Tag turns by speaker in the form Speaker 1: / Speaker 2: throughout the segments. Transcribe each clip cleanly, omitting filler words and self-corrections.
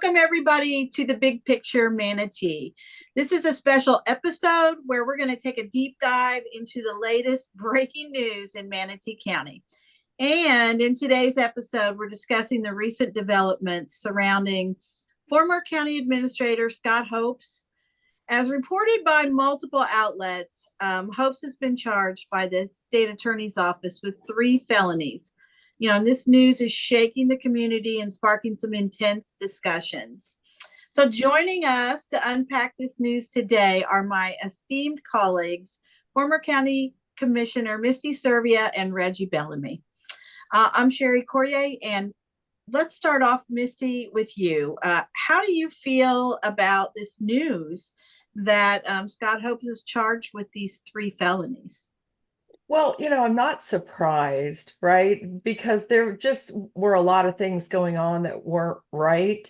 Speaker 1: Welcome, everybody, to the Big Picture Manatee. This is a special episode where we're going to take a deep dive into the latest breaking news in Manatee County. And in today's episode, we're discussing the recent developments surrounding former County Administrator Scott Hopes. As reported by multiple outlets, Hopes has been charged by the state attorney's office with 3 felonies. And this news is shaking the community and sparking some intense discussions. So joining us to unpack this news today are my esteemed colleagues, former County Commissioner Misty Servia and Reggie Bellamy. I'm Sherry Courier, and let's start off, Misty, with you. How do you feel about this news that Scott Hopes is charged with these 3 felonies?
Speaker 2: Well, I'm not surprised, right? Because there just were a lot of things going on that weren't right.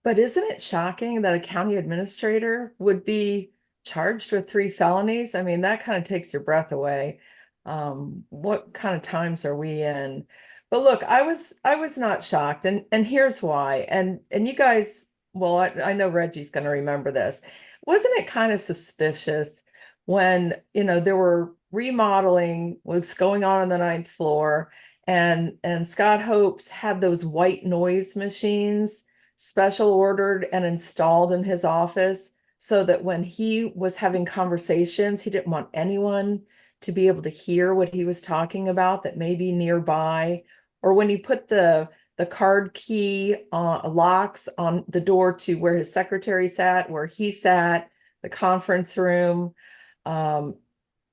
Speaker 2: But isn't it shocking that a county administrator would be charged with 3 felonies? I mean, that kind of takes your breath away. What kind of times are we in? But look, I was not shocked, and here's why. And you guys, well, I know Reggie's going to remember this. Wasn't it kind of suspicious when, there were remodeling was going on the 9th floor, and Scott Hopes had those white noise machines special ordered and installed in his office so that when he was having conversations, he didn't want anyone to be able to hear what he was talking about that may be nearby. Or when he put the card key locks on the door to where his secretary sat, where he sat, the conference room.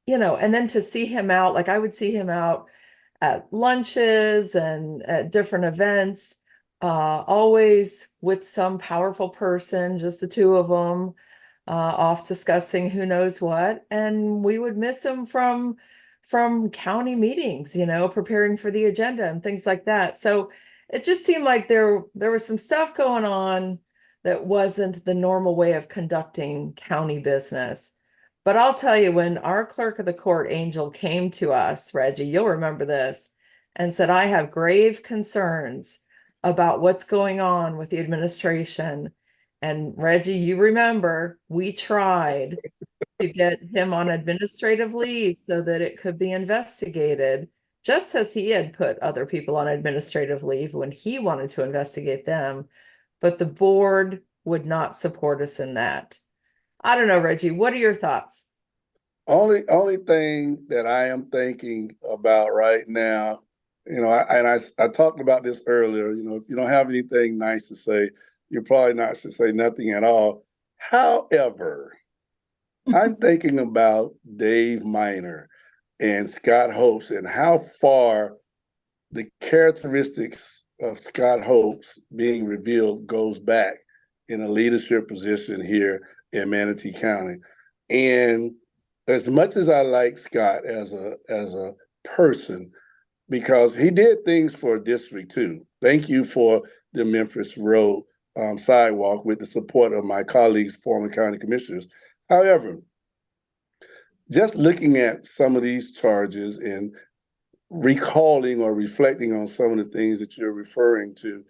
Speaker 2: And then to see him out, like I would see him out at lunches and at different events, always with some powerful person, just the 2 of them, off discussing who knows what. And we would miss him from county meetings, preparing for the agenda and things like that. So it just seemed like there was some stuff going on that wasn't the normal way of conducting county business. But I'll tell you, when our clerk of the court, Angel, came to us, Reggie, you'll remember this, and said, I have grave concerns about what's going on with the administration. And Reggie, you remember, we tried to get him on administrative leave so that it could be investigated, just as he had put other people on administrative leave when he wanted to investigate them. But the board would not support us in that. I don't know, Reggie, what are your thoughts?
Speaker 3: Only thing that I am thinking about right now, I talked about this earlier. If you don't have anything nice to say, you're probably not should say nothing at all. However, I'm thinking about Dave Minor and Scott Hopes and how far the characteristics of Scott Hopes being revealed goes back in a leadership position here in Manatee County. And as much as I like Scott as a person, because he did things for District 2. Thank you for the Memphis Road sidewalk with the support of my colleagues, former county commissioners. However, just looking at some of these charges and recalling or reflecting on some of the things that you're referring to,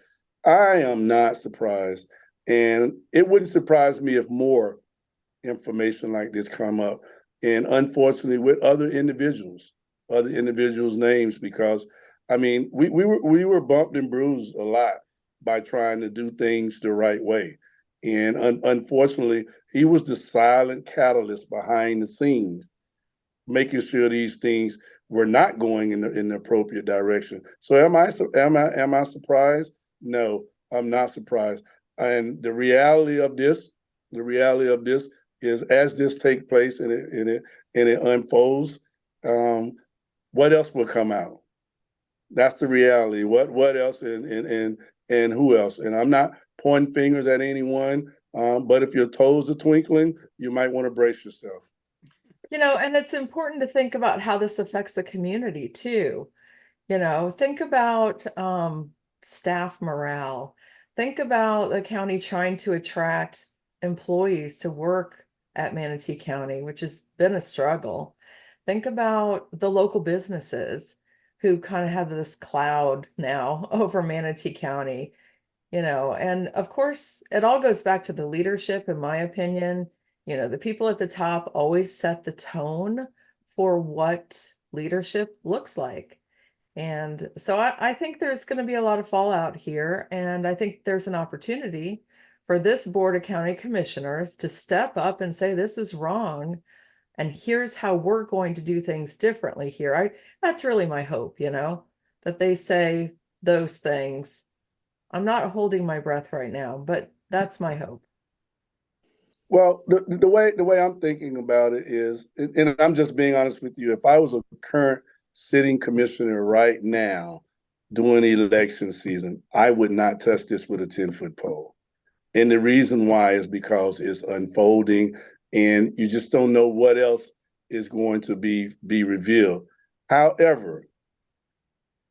Speaker 3: I am not surprised. And it wouldn't surprise me if more information like this come up. And unfortunately, with other individuals' names, because I mean, we were bumped and bruised a lot by trying to do things the right way. And unfortunately, he was the silent catalyst behind the scenes, making sure these things were not going in the appropriate direction. So am I surprised? No, I'm not surprised. And the reality of this is, as this takes place and it unfolds, what else will come out? That's the reality. What else and who else? And I'm not pointing fingers at anyone, but if your toes are twinkling, you might want to brace yourself.
Speaker 2: And it's important to think about how this affects the community too. Think about staff morale. Think about the county trying to attract employees to work at Manatee County, which has been a struggle. Think about the local businesses who kind of have this cloud now over Manatee County. And of course, it all goes back to the leadership, in my opinion. The people at the top always set the tone for what leadership looks like. And so I think there's going to be a lot of fallout here. And I think there's an opportunity for this Board of County Commissioners to step up and say, this is wrong. And here's how we're going to do things differently here. That's really my hope, that they say those things. I'm not holding my breath right now, but that's my hope.
Speaker 3: Well, the way I'm thinking about it is, and I'm just being honest with you, if I was a current sitting commissioner right now during election season, I would not touch this with a 10-foot pole. And the reason why is because it's unfolding and you just don't know what else is going to be revealed. However,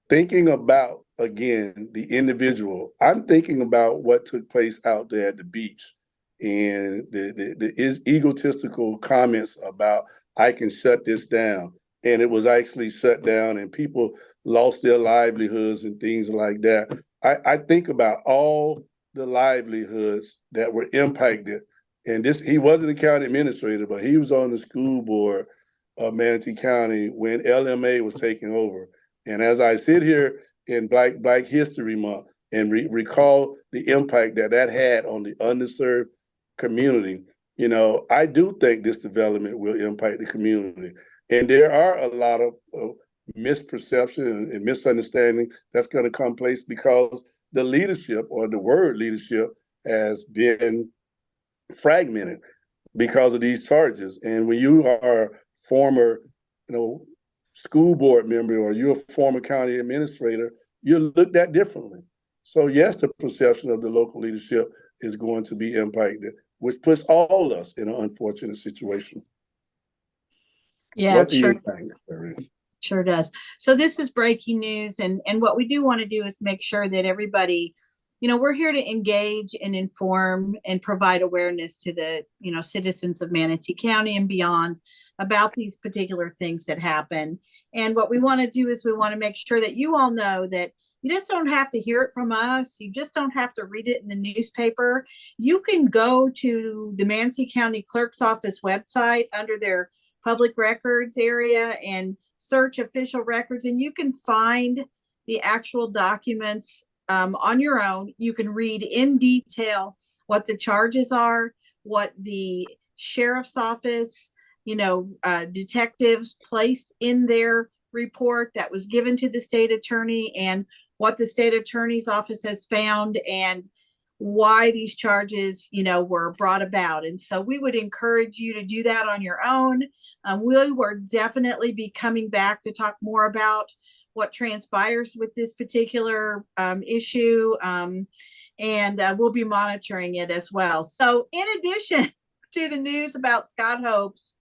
Speaker 3: thinking about, again, the individual, I'm thinking about what took place out there at the beach and the egotistical comments about, I can shut this down. And it was actually shut down and people lost their livelihoods and things like that. I think about all the livelihoods that were impacted. And he wasn't a county administrator, but he was on the school board of Manatee County when LMA was taking over. And as I sit here in Black History Month and recall the impact that had on the underserved community, I do think this development will impact the community. And there are a lot of misperception and misunderstanding that's going to come place because the leadership, or the word leadership, has been fragmented because of these charges. And when you are a former, school board member, or you're a former county administrator, you're looked at differently. So yes, the perception of the local leadership is going to be impacted, which puts all of us in an unfortunate situation.
Speaker 1: Yeah,
Speaker 3: what do you think, Sherry?
Speaker 1: Sure does. So this is breaking news, and what we do want to do is make sure that everybody, we're here to engage and inform and provide awareness to the, citizens of Manatee County and beyond about these particular things that happen. And what we want to do is we want to make sure that you all know that you just don't have to hear it from us. You just don't have to read it in the newspaper. You can go to the Manatee County Clerk's Office website under their public records area and search official records, and you can find the actual documents on your own. You can read in detail what the charges are, what the sheriff's office, detectives placed in their report that was given to the state attorney, and what the state attorney's office has found, and why these charges, were brought about. And so we would encourage you to do that on your own. We will definitely be coming back to talk more about what transpires with this particular issue. And we'll be monitoring it as well. So in addition to the news about Scott Hopes,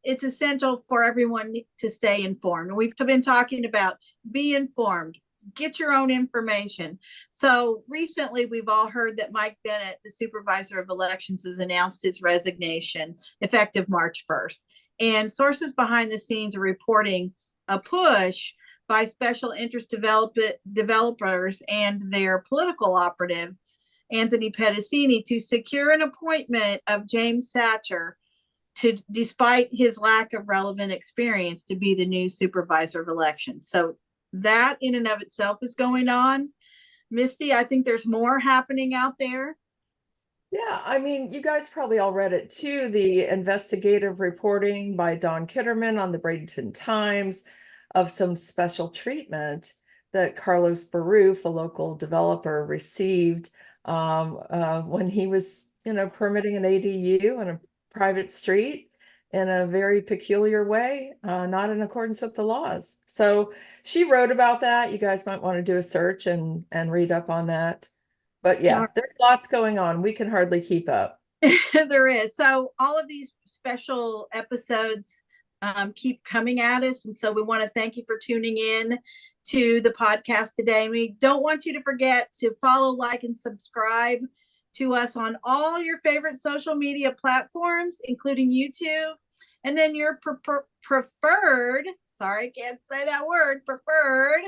Speaker 1: it's essential for everyone to stay informed. And we've been talking about be informed, get your own information. So recently we've all heard that Mike Bennett, the supervisor of elections, has announced his resignation effective March 1st. And sources behind the scenes are reporting a push by special interest developers and their political operative, Anthony Pedicini, to secure an appointment of James Satcher, despite his lack of relevant experience, to be the new supervisor of elections. So that in and of itself is going on. Misty, I think there's more happening out there.
Speaker 2: Yeah, I mean, you guys probably all read it too, the investigative reporting by Don Kitterman on the Bradenton Times of some special treatment that Carlos Baruf, a local developer, received when he was, permitting an ADU on a private street in a very peculiar way, not in accordance with the laws. So she wrote about that. You guys might want to do a search and read up on that. But yeah, there's lots going on. We can hardly keep up.
Speaker 1: There is. So all of these special episodes keep coming at us. And so we want to thank you for tuning in to the podcast today. And we don't want you to forget to follow, like, and subscribe to us on all your favorite social media platforms, including YouTube, and then your preferred, sorry, can't say that word, preferred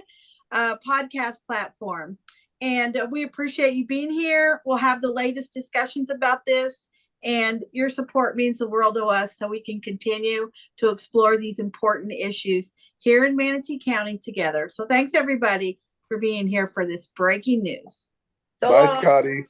Speaker 1: podcast platform. And we appreciate you being here. We'll have the latest discussions about this, and your support means the world to us, so we can continue to explore these important issues here in Manatee County together. So thanks everybody for being here for this breaking news.
Speaker 2: So
Speaker 3: Bye,
Speaker 2: long.
Speaker 3: Scotty.